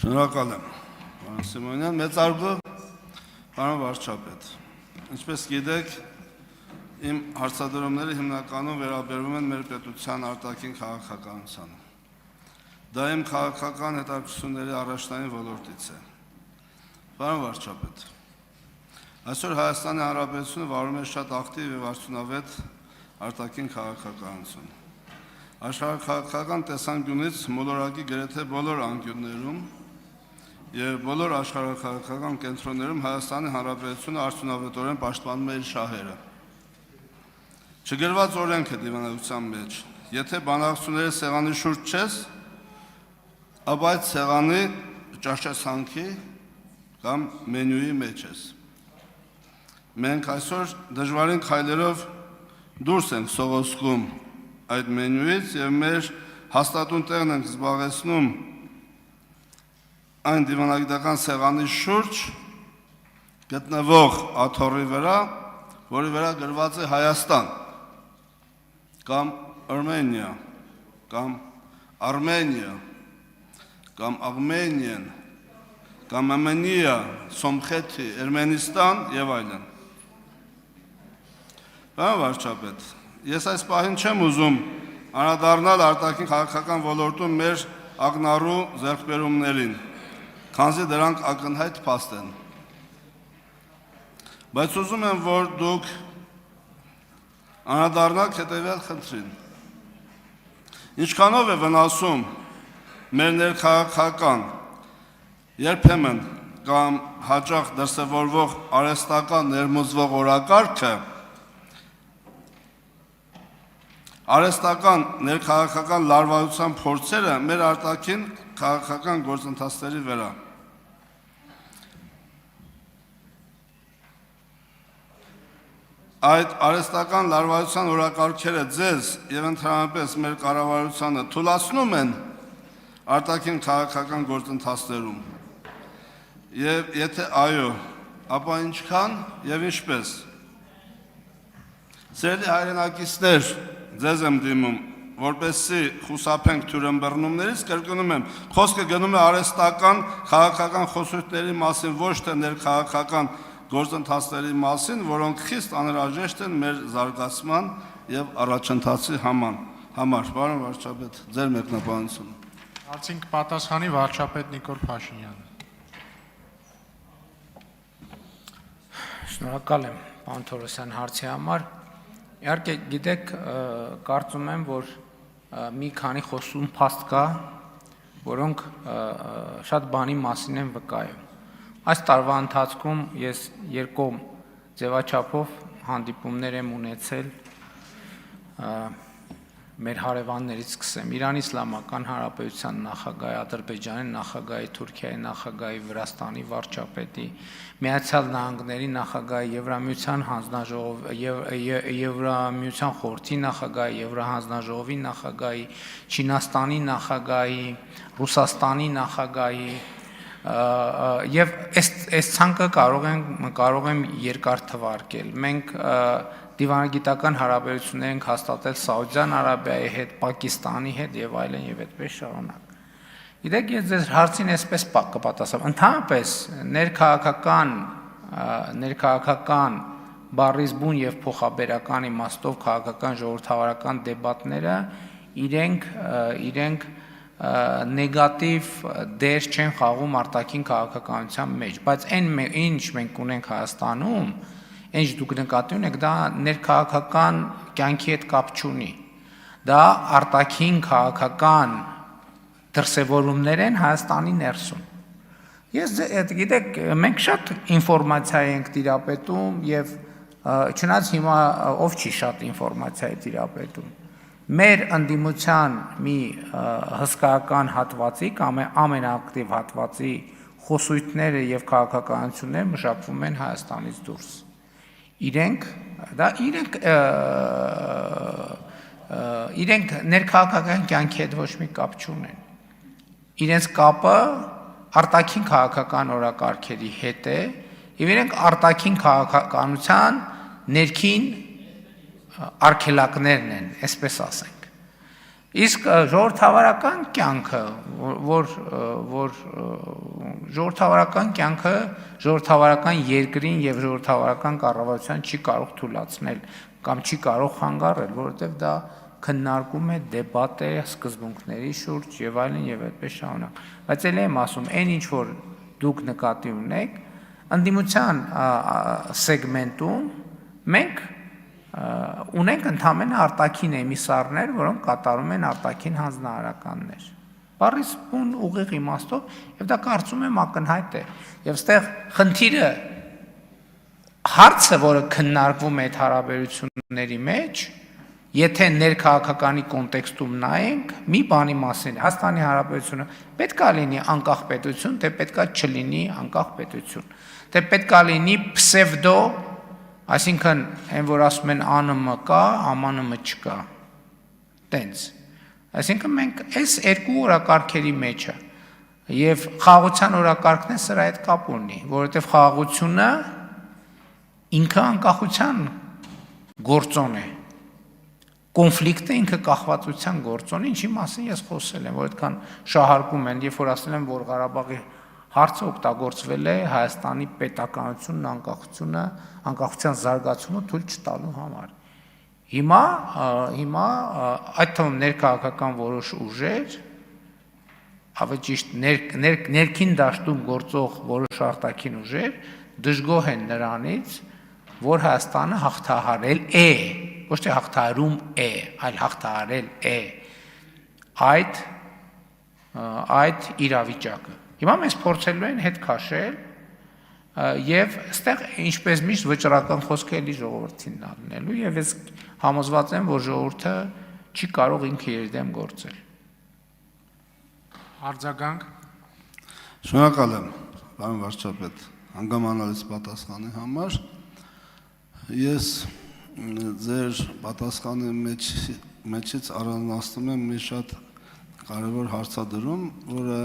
Շնորհակալ եմ, պարոն Սիմոնյան, մեծարգո, պարոն վարչապետ, ինչպես գիտեք, իմ հարցադրումները հիմնականում վերաբերվում են մեր պետության արտաքին քաղաքականությանը։ Դա իմ քաղաքական հետաքրքրությունների առաջնային ոլորտից է։ Պարոն վարչապետ, այսօր Հայաստանի Հանրապետությունը վարում է շատ ակտիվ եւ արդյունավետ արտաքին քաղաքականություն։ Աշխարհաքաղաքական տեսանկյունից մոլորակի գրեթե բոլոր անկյուններում եւ բոլոր աշխարհաքաղաքական կենտրոններում Հայաստանի Հանրապետությունը արդյունավետորեն պաշտպանում է իր շահերը։ Չգրված օրենք է դիվանագիտության մեջ։ Եթե բանակցությունների սեղանի շուրջ չես, ապա այդ սեղանի ճաշացանքի կամ մենյուի մեջ ես։ Մենք այսօր դժվարին քայլերով դուրս ենք սողոսկում այդ մենյուից եւ մեր հաստատուն տեղն ենք զբաղեցնում այն դիվանագիտական սեղանի շուրջ գտնվող աթոռի վրա, որի վրա գրված է Հայաստան կամ Armenia կամ Armenia կամ Armenian կամ Armenia, Somkheti, Ermenistan եւ այլն։ Պարոն վարչապետ, ես այս պահին չեմ ուզում անդրադառնալ արտաքին քաղաքական ոլորտում մեր ակնառու ձեռքբերումներին, քանզի դրանք ակնհայտ փաստ են։ Բայց ուզում եմ, որ դուք անդրադառնաք հետևյալ խնդրին։ Ինչքանով է վնասում մեր ներքաղաքական, երբեմն կամ հաճախ դրսևորվող արհեստական ներմուծվող օրակարգը արհեստական ներքաղաքական լարվածության փորձերը մեր արտաքին քաղաքական գործընթացների վրա։ Այդ արհեստական լարվածության օրակարգերը ձեզ եւ ընդհանրապես մեր կառավարությանը թուլացնում են արտաքին քաղաքական գործընթացներում։ Եվ եթե այո, ապա ինչքան եւ ինչպես։ Սիրելի հայրենակիցներ, ձեզ եմ դիմում, որպեսզի խուսափենք թյուրըմբռնումներից, կրկնում եմ, խոսքը գնում է արհեստական քաղաքական խոսույթների մասին, ոչ թե ներքաղաքական գործընթացների մասին, որոնք խիստ անհրաժեշտ են մեր զարգացման եւ առաջընթացի համար։ Պարոն վարչապետ, ձեր մեկնաբանությունը։ Հարցին կպատասխանի վարչապետ Նիկոլ Փաշինյանը։ Շնորհակալ եմ, պարոն Թորոսյան, հարցի համար։ Իհարկե, գիտեք, կարծում եմ, որ մի քանի խոսում փաստ կա, որոնք շատ բանի մասին են վկայում։ Այս տարվա ընթացքում ես երկու ձևաչափով հանդիպումներ եմ ունեցել մեր հարևաններից սկսեմ, Իրանի Իսլամական Հանրապետության նախագահի, Ադրբեջանի նախագահի, Թուրքիայի նախագահի, Վրաստանի վարչապետի, Միացյալ Նահանգների նախագահի, Եվրամիության հանձնաժողովի, Եվրամիության խորհրդի նախագահի, Եվրահանձնաժողովի նախագահի, Չինաստանի նախագահի, Ռուսաստանի նախագահի եւ այս ցանկը կարող եմ երկար թվարկել։ Մենք դիվանագիտական հարաբերություններ ենք հաստատել Սաուդյան Արաբիայի հետ, Պակիստանի հետ եւ այլն եւ այդպես շարունակ։ Գիտեք, ես ձեզ հարցին այսպես կպատասխանեմ։ Ընդհանրապես ներքաղաքական բառից բուն եւ փոխաբերական իմաստով քաղաքական ժողովրդավարական դեբատները իրենք նեգատիվ դեր չեն խաղում արտաքին քաղաքականության մեջ, բայց ինչ մենք ունենք Հայաստանում, ինչ դուք նկատի ունեք, դա ներքաղաքական կյանքի հետ կապ չունի։ Դա արտաքին քաղաքական դրսևորումներ են Հայաստանի ներսում։ Ես գիտեք, մենք շատ ինֆորմացիա ենք տիրապետում եւ չնայած հիմա ով չի շատ ինֆորմացիա է տիրապետում։ Մեր ընդդիմության մի հսկայական հատվածի կամ ամենաակտիվ հատվածի խոսույթները եւ քաղաքականությունները մշակվում են Հայաստանից դուրս։ Իրենք ներքաղաքական կյանքի հետ ոչ մի կապ չունեն։ Իրենց կապը արտաքին քաղաքական օրակարգերի հետ է, եւ իրենք արտաքին քաղաքականության ներքին արգելակներն են, այսպես ասենք։ Իսկ ժողովրդավարական կյանքը, որ ժողովրդավարական կյանքը ժողովրդավարական երկրին եւ ժողովրդավարական կառավարության չի կարող թույլատրել կամ չի կարող խանգարել, որովհետեւ դա քննարկում է դեբատ է սկզբունքների շուրջ եւ այլն եւ այդպես շարունակ։ Բայց ել եմ ասում, այն ինչ որ դուք նկատի ունեք, ընդդիմության սեգմենտում մենք ունենք ընդհանրապես արտաքին էմիսարներ, որոնք կատարում են արտաքին հանձնարարականներ։ Բառից բուն ուղիղ իմաստով, եւ դա կարծում եմ ակնհայտ է։ Եվ այստեղ խնդիրը հարցը, որը քննարկվում է այդ հարաբերությունների մեջ, եթե ներքաղաքականի կոնտեքստում նայենք, մի բանի մասին, Հայաստանի Հանրապետությունը պետքա լինի անկախ պետություն, թե պետքա չլինի անկախ պետություն, թե պետքա լինի պսևդո, այսինքն այն որ ասում են ԱՆՄ կա, ԱՄՆ չկա, տենց։ Այսինքն մենք այս երկու օրակարգերի մեջ է, եւ խաղաղության օրակարգն է սրա հետ կապ ունի, որովհետեւ խաղաղությունը ինքը անկախության գործոն է, կոնֆլիկտը ինքը կախվածության գործոն, ինչի մասին ես խոսել եմ, որ այդքան շահարկում են, երբ որ ասել եմ, որ Ղարաբաղի հարցը օգտագործվել է Հայաստանի պետականությունն անկախության զարգացումը թույլ չտալու համար։ Հիմա այդ թվում ներքաղաքական որոշ ուժեր, ավելի ճիշտ ներքին դաշտում գործող որոշ արտաքին ուժեր դժգոհ են նրանից, որ Հայաստանը հաղթահարել է, ոչ թե հաղթահարում է, այլ հաղթահարել է այդ իրավիճակը։ Հիմա մենք փորձելու ենք հետ քաշել եւ այստեղ ինչպես միշտ վճռական խոսք էլի ժողովրդին դառնելու եւ ես համոզված եմ, որ ժողովուրդը չի կարող ինքը իր դեմ գործել։ Արձագանք։ Շնորհակալ եմ, պարոն վարչապետ, հանգամանալից պատասխանի համար։ Ես ձեր պատասխանի մեջից առանձնացնում եմ մի շատ կարևոր հարցադրում, որը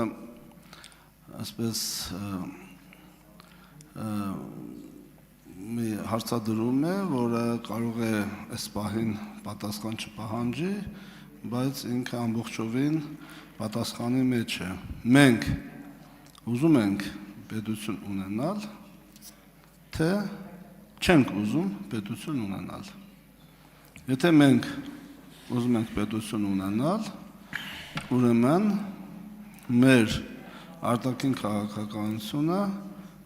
այսպես մի հարցադրում է, որը կարող է այս պահին պատասխան չպահանջի, բայց ինքը ամբողջովին պատասխանի մեջ է։ Մենք ուզում ենք պետություն ունենալ, թե չենք ուզում պետություն ունենալ։ Եթե մենք ուզում ենք պետություն ունենալ, ուրեմն մեր արտաքին քաղաքականությունը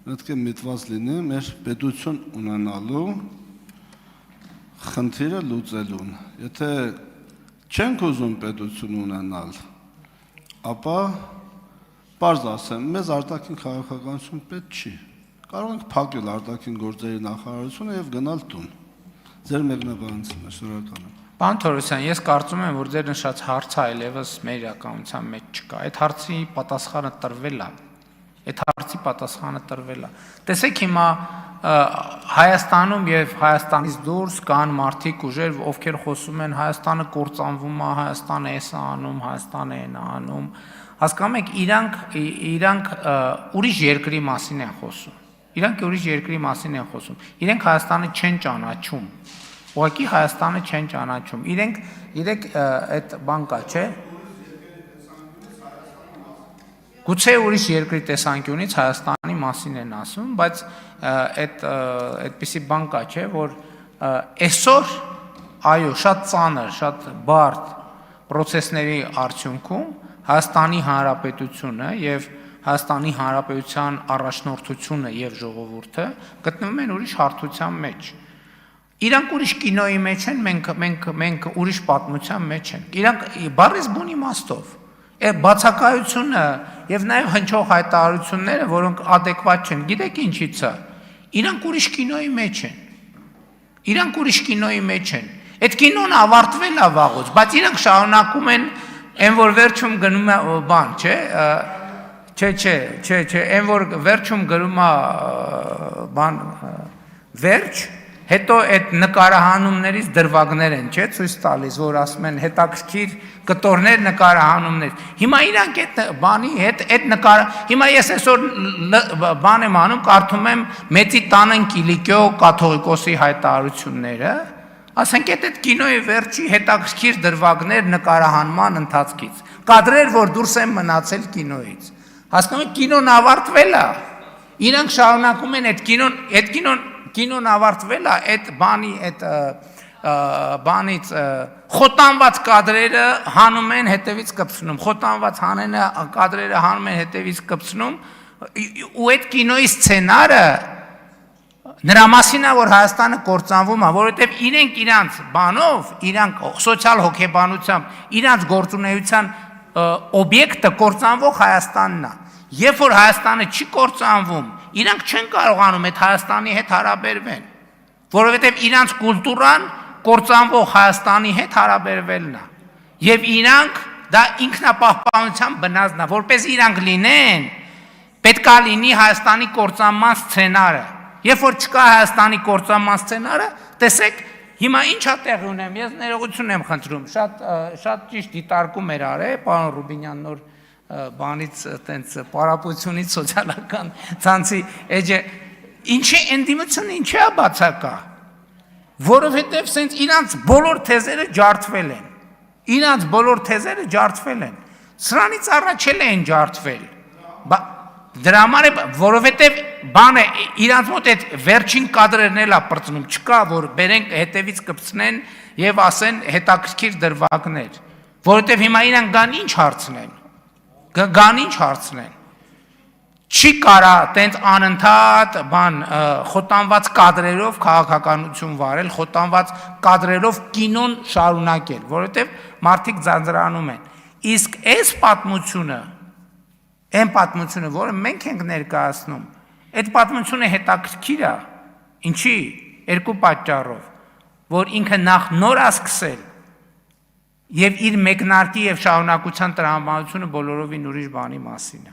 պետք է միտված լինի մեր պետություն ունենալու խնդիրը լուծելուն։ Եթե չենք ուզում պետություն ունենալ, ապա պարզ ասեմ, մեզ արտաքին քաղաքականություն պետք չի։ Կարող ենք փակել արտաքին գործերի նախարարությունը եւ գնալ տուն։ Ձեր մեկնաբանությունն է, շնորհակալ եմ։ Պարոն Թորոսյան, ես կարծում եմ, որ ձեր նշած հարցը այլևս մեր իրականության մեջ չկա։ Այդ հարցի պատասխանը տրվել է։ Տեսեք հիմա Հայաստանում եւ Հայաստանից դուրս կան մարդիկ ուժեր, ովքեր խոսում են Հայաստանը կործանվում է, Հայաստանը էս է անում, Հայաստանը այն է անում։ Հասկանում եք, իրանք ուրիշ երկրի մասին են խոսում։ Իրենք Հայաստանը չեն ճանաչում։ Ուղղակի Հայաստանը չեն ճանաչում։ Իրենք այդ բան կա, չէ՞։ Գուցե ուրիշ երկրի տեսանկյունից Հայաստանի մասին են ասում, բայց այդպիսի բան կա, չէ, որ այսօր այո, շատ ծանր, շատ բարդ process-ների արդյունքում Հայաստանի Հանրապետությունը եւ Հայաստանի Հանրապետության առաջնորդությունը եւ ժողովուրդը գտնվում են ուրիշ հարթության մեջ։ Իրանք ուրիշ կինոյի մեջ են, մենք ուրիշ պատմության մեջ ենք։ Իրանք բառից բուն իմաստով բացակայությունը եւ նաեւ հնչող հայտարարությունները, որոնք adekvat չեն, գիտեք ինչից է։ Իրանք ուրիշ կինոյի մեջ են։ Այդ կինոն ավարտվել է վաղուց, բայց իրանք շարունակում են այն որ վերջում գնում է բան, չէ՞։ Չէ, այն որ վերջում գրում է բան վերջ, հետո այդ նկարահանումներից դրվագներ են, չէ՞, ցույց տալիս, որ ասում են հետաքրքիր կտորներ նկարահանումներ։ Հիմա իրանք այդ բանի հետ հիմա ես այսօր բան եմ անում, կարդում եմ Մեծի տանն Կիլիկիո կաթողիկոսի հայտարարությունները, Ասենք այդ կինոյի վերջի հետաքրքիր դրվագներ նկարահանման ընթացքից։ Կադրեր, որ դուրս են մնացել կինոյից։ Հասկանում եք, կինոն ավարտվել է։ Իրանք շարունակում են այդ կինոն ավարտվել է, այդ բանից խոտանված կադրերը հանում են հետևից կպցնում, խոտանված կադրերը հանում են հետևից կպցնում, ու այդ կինոյի սցենարը նրա մասին է, որ Հայաստանը կործանվում է, որովհետև իրենք իրանց բանով, իրանք սոցիալ հոգեբանությամբ, իրանց գործունեության օբյեկտը կործանվող Հայաստանն է։ Երբ որ Հայաստանը չի կործանվում, իրանք չեն կարողանում այդ Հայաստանի հետ հարաբերվել, որովհետև իրանց կուլտուրան կործանվող Հայաստանի հետ հարաբերվելն է։ Եվ իրանք դա ինքնապահպանության բնազդն է, որպես իրանք լինեն, պետք է լինի Հայաստանի կործանման սցենարը։ Երբ որ չկա Հայաստանի կործանման սցենարը, տեսեք, հիմա ինչ է տեղի ունեմ, ես ներողություն եմ խնդրում, շատ ճիշտ դիտարկում էր արել, պարոն Ռուբինյան նոր բանից, տենց պարապությունից սոցիալական ցանցի էջը, ինչի ընդդիմությունը ինչի է բացակա, որովհետև սենց իրանց բոլոր թեզերը ջարդվել են, սրանից առաջ են ջարդվել, դրա համար է, որովհետև բանը իրանց մոտ այդ վերջին կադրերն էլ է պրծնում, չկա, որ բերենք հետևից կպցնեն և ասեն հետաքրքիր դրվագներ, որովհետև հիմա իրանք գան ինչ հարցնեն, չի կարա տենց անընդհատ խոտանված կադրերով քաղաքականություն վարել, խոտանված կադրերով կինոն շարունակել, որովհետև մարդիկ ձանձրանում են, իսկ այս պատմությունը, այն պատմությունը, որը մենք ենք ներկայացնում, այդ պատմությունը հետաքրքիր է, ինչի, երկու պատճառով, որ ինքը նախ նոր է սկսել և իր մեկնարկի և շարունակության տրամաբանությունը բոլորովին ուրիշ բանի մասին է։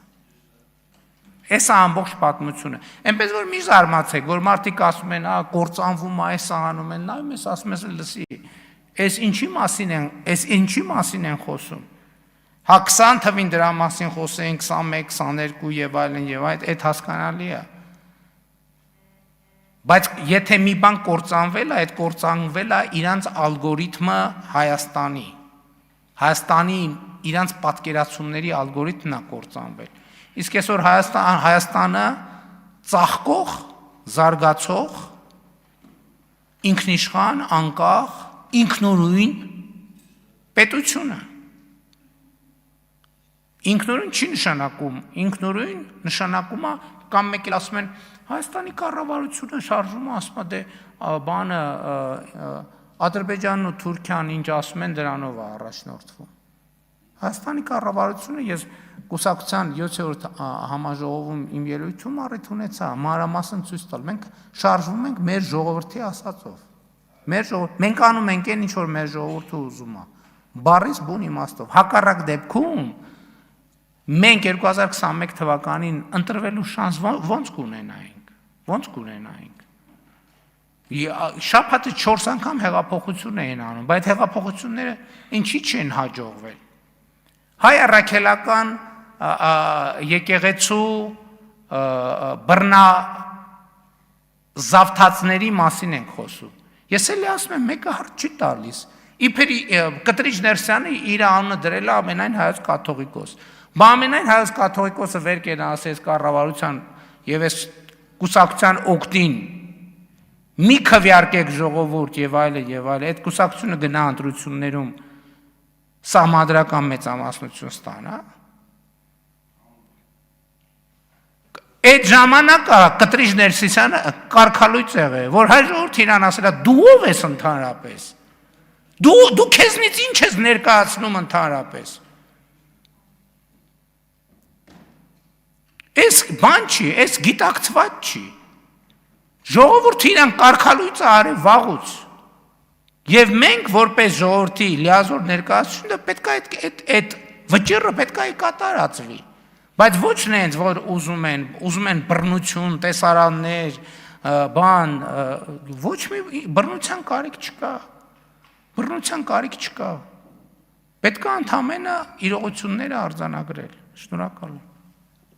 Այս է ամբողջ պատմությունը։ Էնպես որ մի զարմացեք, որ մարդիկ ասում են, կործանվում է, այս անում են, նայում ես, ասում ես, լսի, այս ինչի մասին են խոսում։ Հա 20 թվին դրա մասին խոսեինք, 21, 22 և այլն և այդ հասկանալի է։ Բայց եթե մի բան կործանվել է, այդ կործանվել է իրանց ալգորիթմը Հայաստանի իրանց պատկերացումների ալգորիթմն է կործանվել։ Իսկ այսօր Հայաստանը ծաղկող, զարգացող, ինքնիշխան, անկախ, ինքնուրույն պետություն է։ Ինքնուրույն չի նշանակում, ինքնուրույն նշանակում է, կամ մեկ էլ ասում են, Հայաստանի կառավարությունը շարժում է, ասում է, դե բանը Ադրբեջանն ու Թուրքիան ինչ ասում են, դրանով է առաջնորդվում։ Հայաստանի կառավարությունը ես կուսակցության 7-րդ համաժողովում իմ ելույթում առիթ ունեցա, մանրամասն ցույց տալ, մենք շարժվում ենք մեր ժողովրդի ասածով։ Մենք անում ենք այն ինչ որ մեր ժողովուրդը ուզում է, բառից բուն իմաստով։ Հակառակ դեպքում մենք 2021 թվականին ընտրվելու շանս ոնց կունենայինք։ Շաբաթը 4 անգամ հեղափոխություն էին անում, բայց հեղափոխությունները ինչի չեն հաջողվել։ Հայ առաքելական եկեղեցու բռնազավթածների մասին ենք խոսում։ Ես էլի ասում եմ, մեկը հարց չի տալիս։ Իբր Կտրիչ Ներսյանը իր անունը դրել է ամենայն հայոց կաթողիկոս։ Ամենայն հայոց կաթողիկոսը վեր կենա ասես կառավարության և այս կուսակցության օգտին մի քվեարկեք ժողովուրդ և այլն, այդ կուսակցությունը գնա ընտրություններում սահմանադրական մեծամասնություն ստանա։ Այդ ժամանակը Կտրիչ Ներսիսյանը կարգալույծ եղել, որ հայ ժողովուրդը իրան ասել է, դու ով ես ընդհանրապես, դու քեզնից ինչ ես ներկայացնում ընդհանրապես։ Այս բան չի, այս գիտակցված չի։ Ժողովուրդը իրան կարգալույծը արել վաղուց։ Եվ մենք որպես ժողովրդի լիազոր ներկայացությունը պետք է այդ վճիռը պետք է կատարածվի։ Բայց ոչ նենց, որ ուզում են բռնություն, տեսարաններ, բան, ոչ մի բռնության կարիք չկա։ Պետք է ընդամենը իրողությունները արձանագրել։ Շնորհակալ եմ։